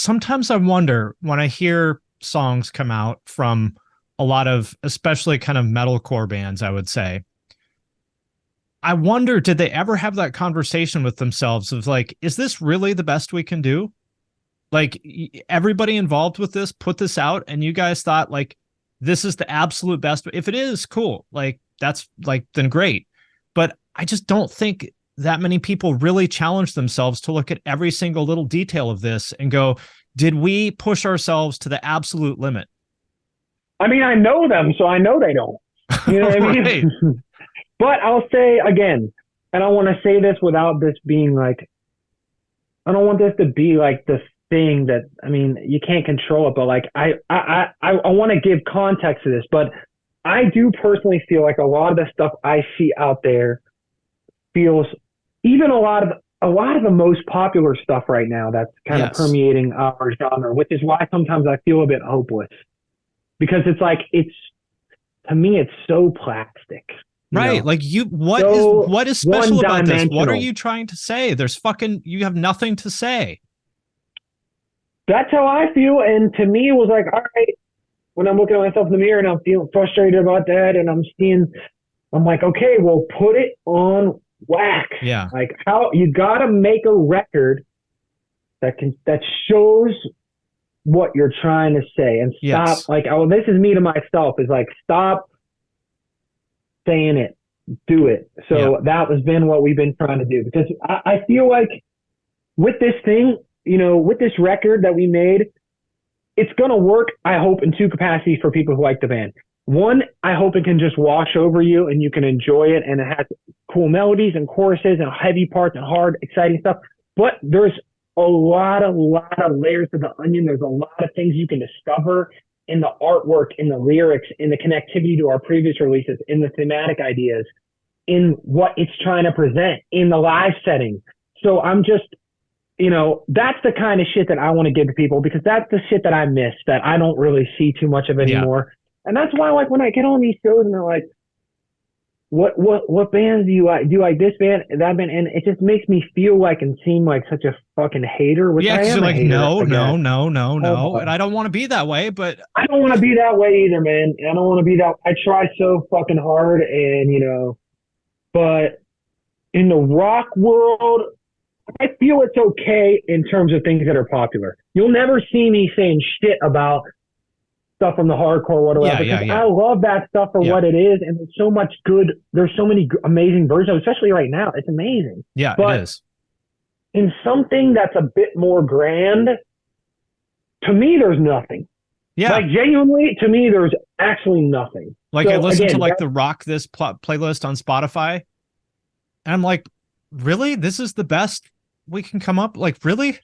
sometimes I wonder when I hear songs come out from a lot of, especially kind of metalcore bands, I would say, I wonder, did they ever have that conversation with themselves of like, is this really the best we can do? Like everybody involved with this put this out and you guys thought like, this is the absolute best. If it is, cool. Like that's like, then great. But I just don't think that many people really challenge themselves to look at every single little detail of this and go, did we push ourselves to the absolute limit? I mean, I know them, so I know they don't. You know what I mean? Right. But I'll say again, and I want to say this without this being like, I don't want this to be like the thing that, I mean, you can't control it, but like, I want to give context to this, but I do personally feel like a lot of the stuff I see out there feels, even a lot of the most popular stuff right now that's kind of permeating our genre, which is why sometimes I feel a bit hopeless, because it's like, to me, it's so plastic. Right. Like what is special about this? What are you trying to say? You have nothing to say. That's how I feel. And to me, it was like, all right, when I'm looking at myself in the mirror and I'm feeling frustrated about that, and I'm like, okay, well, put it on wax. Yeah. Like, how you got to make a record that shows what you're trying to say, and stop. Like, oh, this is me to myself, is like, stop saying it, do it. So that has been what we've been trying to do, because I feel like with this thing, with this record that we made, it's going to work, I hope, in two capacities for people who like the band. One, I hope it can just wash over you and you can enjoy it, and it has cool melodies and choruses and heavy parts and hard, exciting stuff. But there's a lot of layers to the onion. There's a lot of things you can discover in the artwork, in the lyrics, in the connectivity to our previous releases, in the thematic ideas, in what it's trying to present, in the live setting. So I'm just, that's the kind of shit that I want to give to people, because that's the shit that I miss, that I don't really see too much of anymore. Yeah. And that's why, like, when I get on these shows and they're like, what bands do you like? Do you like this band, that band? And it just makes me feel like and seem like such a fucking hater. Which I am, you're like, no. And I don't want to be that way, but I don't want to be that way either, man. I don't want to be that. I try so fucking hard, and but in the rock world, I feel it's okay in terms of things that are popular. You'll never see me saying shit about stuff from the hardcore world, because I love that stuff for what it is, and there's so much good. There's so many amazing versions, especially right now. It's amazing. Yeah, but it is. In something that's a bit more grand, to me, there's nothing. Yeah, like genuinely, to me, there's actually nothing. Like, so, I listened to like the Rock This playlist on Spotify, and I'm like, really? This is the best we can come up? Like, really?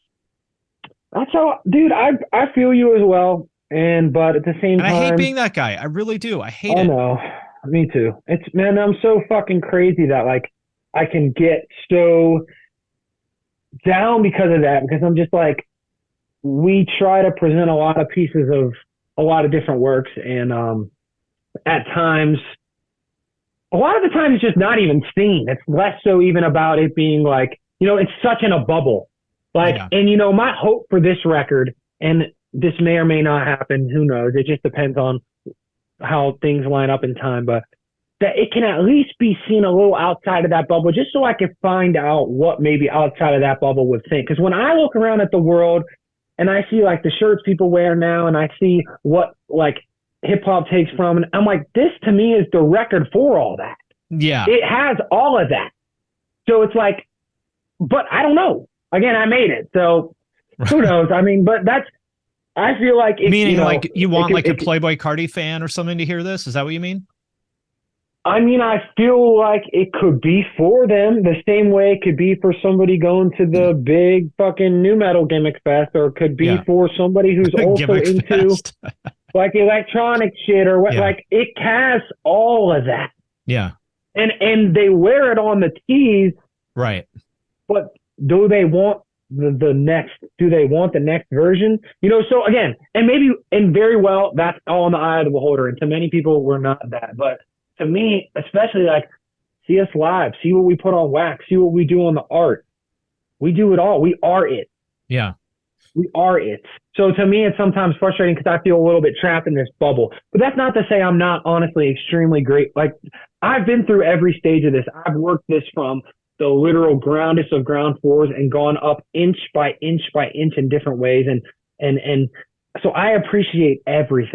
That's how, dude. I feel you as well. But at the same time, I hate being that guy. I really do. I hate it. Oh no, me too. Man, I'm so fucking crazy that like I can get so down because of that, because I'm just like, we try to present a lot of pieces of a lot of different works, and at times, a lot of the time it's just not even seen. It's less so even about it being like, it's such in a bubble. Like, and my hope for this record, and this may or may not happen, who knows? It just depends on how things line up in time, but that it can at least be seen a little outside of that bubble, just so I can find out what maybe outside of that bubble would think. Because when I look around at the world and I see like the shirts people wear now, and I see what like hip hop takes from, and I'm like, this to me is the record for all that. Yeah. It has all of that. So it's like, but I don't know. Again, I made it. So who knows? I mean, but I feel like it's, meaning like you want like a Playboi Carti fan or something to hear this? Is that what you mean? I mean, I feel like it could be for them the same way it could be for somebody going to the big fucking new metal gimmick fest, or it could be for somebody who's also into like electronic shit or what. Like, it has all of that. Yeah. And they wear it on the tees. Right. But do they want the next, do they want the next version? So again, and very well, that's all in the eye of the beholder. And to many people, we're not that. But to me, especially, like, see us live, see what we put on wax, see what we do on the art. We do it all. We are it. Yeah. We are it. So to me, it's sometimes frustrating because I feel a little bit trapped in this bubble. But that's not to say I'm not honestly extremely great. Like, I've been through every stage of this. I've worked this from the literal groundest of ground floors and gone up inch by inch by inch in different ways. And so I appreciate everything.